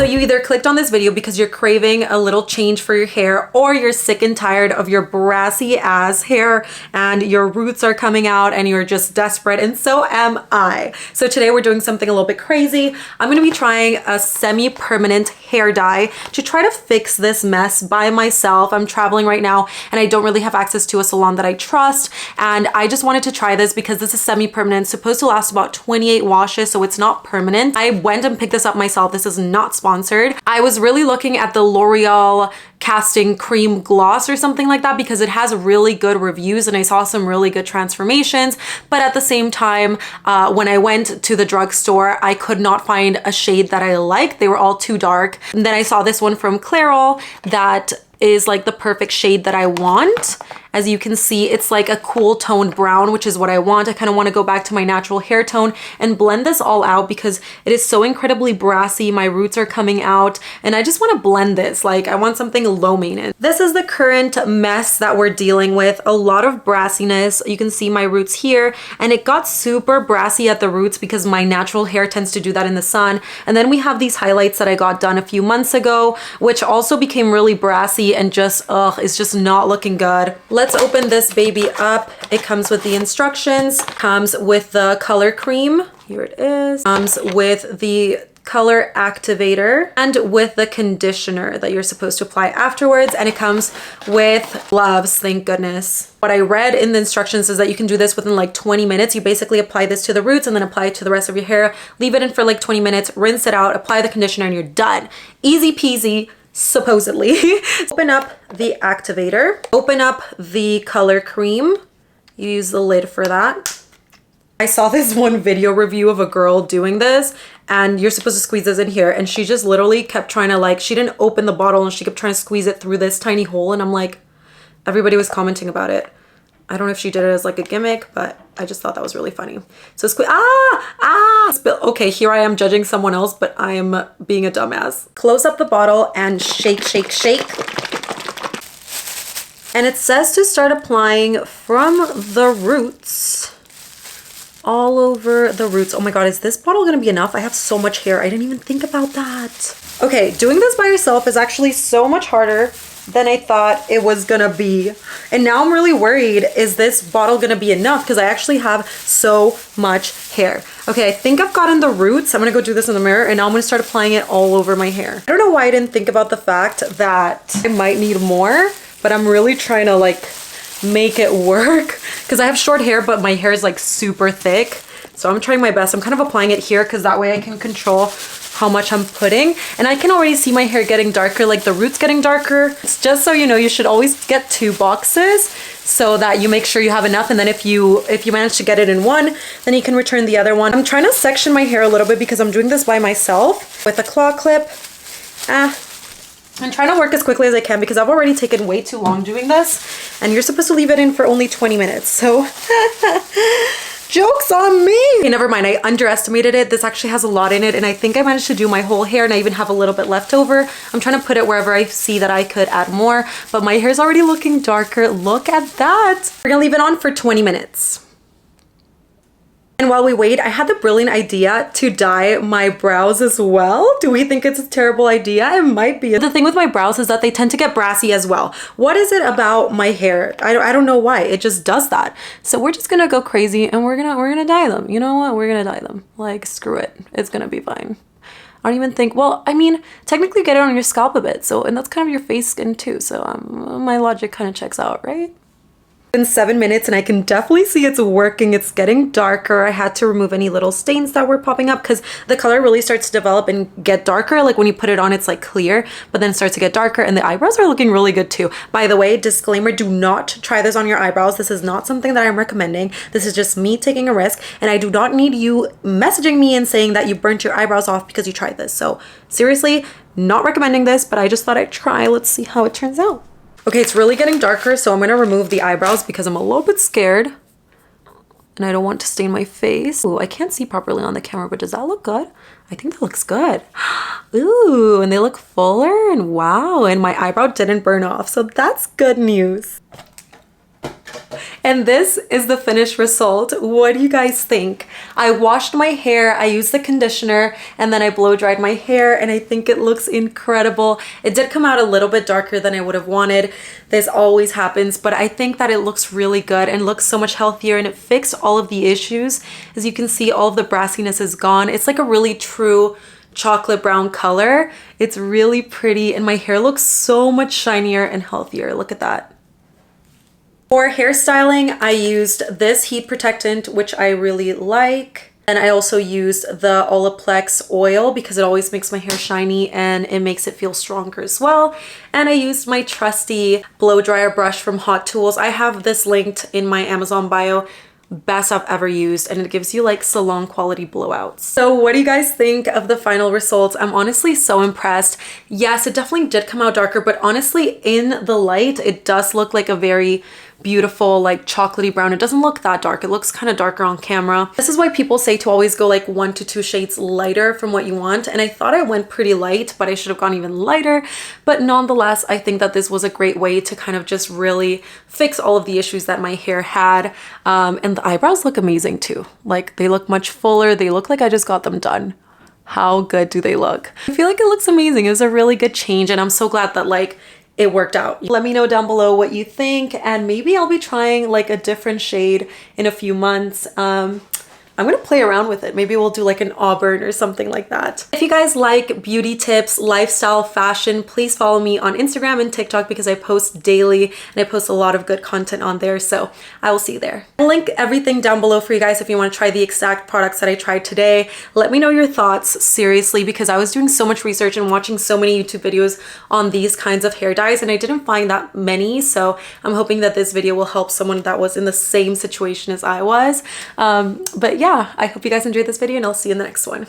So you either clicked on this video because you're craving a little change for your hair, or you're sick and tired of your brassy ass hair and your roots are coming out and you're just desperate, and so am I. So today we're doing something a little bit crazy. I'm gonna be trying a semi-permanent hair dye to try to fix this mess by myself. I'm traveling right now and I don't really have access to a salon that I trust, and I just wanted to try this because this is semi-permanent, supposed to last about 28 washes, so it's not permanent. I went and picked this up myself. This is not sponsored. I was really looking at the L'Oreal casting cream gloss or something like that because it has really good reviews and I saw some really good transformations, but at the same time, when I went to the drugstore, I could not find a shade that I liked. They were all too dark. And then I saw this one from Clairol that is like the perfect shade that I want. As you can see, it's like a cool toned brown, which is what I want. I kind of want to go back to my natural hair tone and blend this all out because it is so incredibly brassy. My roots are coming out and I just want to blend this. Like, I want something low maintenance. This is the current mess that we're dealing with. A lot of brassiness. You can see my roots here, and it got super brassy at the roots because my natural hair tends to do that in the sun. And then we have these highlights that I got done a few months ago, which also became really brassy and just, it's just not looking good. Let's open this baby up. It comes with the instructions, comes with the color cream. Here it is. Comes with the color activator and with the conditioner that you're supposed to apply afterwards. And it comes with gloves, thank goodness. What I read in the instructions is that you can do this within like 20 minutes. You basically apply this to the roots and then apply it to the rest of your hair. Leave it in for like 20 minutes, rinse it out, apply the conditioner, and you're done. Easy peasy. Supposedly. Open up the activator, open up the color cream. You use the lid for that. I saw this one video review of a girl doing this, and you're supposed to squeeze this in here, and she just literally kept trying to, like, she didn't open the bottle and she kept trying to squeeze it through this tiny hole, and I'm like, everybody was commenting about it. I don't know if she did it as like a gimmick, but I just thought that was really funny. So squeeze, okay, here I am judging someone else, but I am being a dumbass. Close up the bottle and shake, shake, shake. And it says to start applying from the roots, all over the roots. Oh my God, is this bottle gonna be enough? I have so much hair, I didn't even think about that. Okay, doing this by yourself is actually so much harder than I thought it was gonna be. And now I'm really worried, is this bottle gonna be enough? Because I actually have so much hair. Okay, I think I've gotten the roots. I'm gonna go do this in the mirror and now I'm gonna start applying it all over my hair. I don't know why I didn't think about the fact that I might need more, but I'm really trying to like make it work because I have short hair, but my hair is like super thick. So I'm trying my best. I'm kind of applying it here because that way I can control how much I'm putting, and I can already see my hair getting darker, like the roots getting darker. It's just so you know, you should always get 2 boxes so that you make sure you have enough, and then if you manage to get it in one, then you can return the other one. I'm trying to section my hair a little bit because I'm doing this by myself with a claw clip. I'm trying to work as quickly as I can because I've already taken way too long doing this, and you're supposed to leave it in for only 20 minutes, so joke's on me. Okay, never mind, I underestimated it. This actually has a lot in it, and I think I managed to do my whole hair, and I even have a little bit left over. I'm trying to put it wherever I see that I could add more, but my hair's already looking darker. Look at that. We're gonna leave it on for 20 minutes. And while we wait, I had the brilliant idea to dye my brows as well. Do we think it's a terrible idea? It might be. The thing with my brows is that they tend to get brassy as well. What is it about my hair? I don't know why. It just does that. So we're just gonna go crazy and we're gonna dye them. You know what? We're gonna dye them. Like, screw it. It's gonna be fine. I don't even think, well, I mean, technically you get it on your scalp a bit, so, and that's kind of your face skin too. So my logic kind of checks out, right? In 7 minutes, and I can definitely see it's working. It's getting darker. I had to remove any little stains that were popping up because the color really starts to develop and get darker. Like when you put it on, it's like clear, but then it starts to get darker, and the eyebrows are looking really good too. By the way, disclaimer, do not try this on your eyebrows. This is not something that I'm recommending. This is just me taking a risk, and I do not need you messaging me and saying that you burnt your eyebrows off because you tried this. So seriously, not recommending this, but I just thought I'd try. Let's see how it turns out. Okay, it's really getting darker, so I'm gonna remove the eyebrows because I'm a little bit scared and I don't want to stain my face. Ooh, I can't see properly on the camera, but does that look good? I think that looks good. Ooh, and they look fuller, and wow, and my eyebrow didn't burn off, so that's good news. And this is the finished result. What do you guys think? I washed my hair, I used the conditioner, and then I blow dried my hair, and I think it looks incredible. It did come out a little bit darker than I would have wanted. This always happens, but I think that it looks really good and looks so much healthier, and it fixed all of the issues. As you can see, all of the brassiness is gone. It's like a really true chocolate brown color. It's really pretty, and my hair looks so much shinier and healthier. Look at that. For hairstyling, I used this heat protectant, which I really like. And I also used the Olaplex oil because it always makes my hair shiny and it makes it feel stronger as well. And I used my trusty blow dryer brush from Hot Tools. I have this linked in my Amazon bio. Best I've ever used, and it gives you like salon quality blowouts. So what do you guys think of the final results? I'm honestly so impressed. Yes, it definitely did come out darker, but honestly in the light it does look like a very beautiful like chocolatey brown. It doesn't look that dark. It looks kind of darker on camera. This is why people say to always go like 1 to 2 shades lighter from what you want, and I thought I went pretty light, but I should have gone even lighter. But nonetheless, I think that this was a great way to kind of just really fix all of the issues that my hair had. And the eyebrows look amazing too. Like they look much fuller. They look like I just got them done. How good do they look? I feel like it looks amazing. It was a really good change, and I'm so glad that like it worked out. Let me know down below what you think, and maybe I'll be trying like a different shade in a few months. I'm gonna play around with it. Maybe we'll do like an auburn or something like that. If you guys like beauty tips, lifestyle, fashion, please follow me on Instagram and TikTok because I post daily and I post a lot of good content on there. So I will see you there. I'll link everything down below for you guys if you want to try the exact products that I tried today. Let me know your thoughts, seriously, because I was doing so much research and watching so many YouTube videos on these kinds of hair dyes, and I didn't find that many. So I'm hoping that this video will help someone that was in the same situation as I was. But yeah, I hope you guys enjoyed this video, and I'll see you in the next one.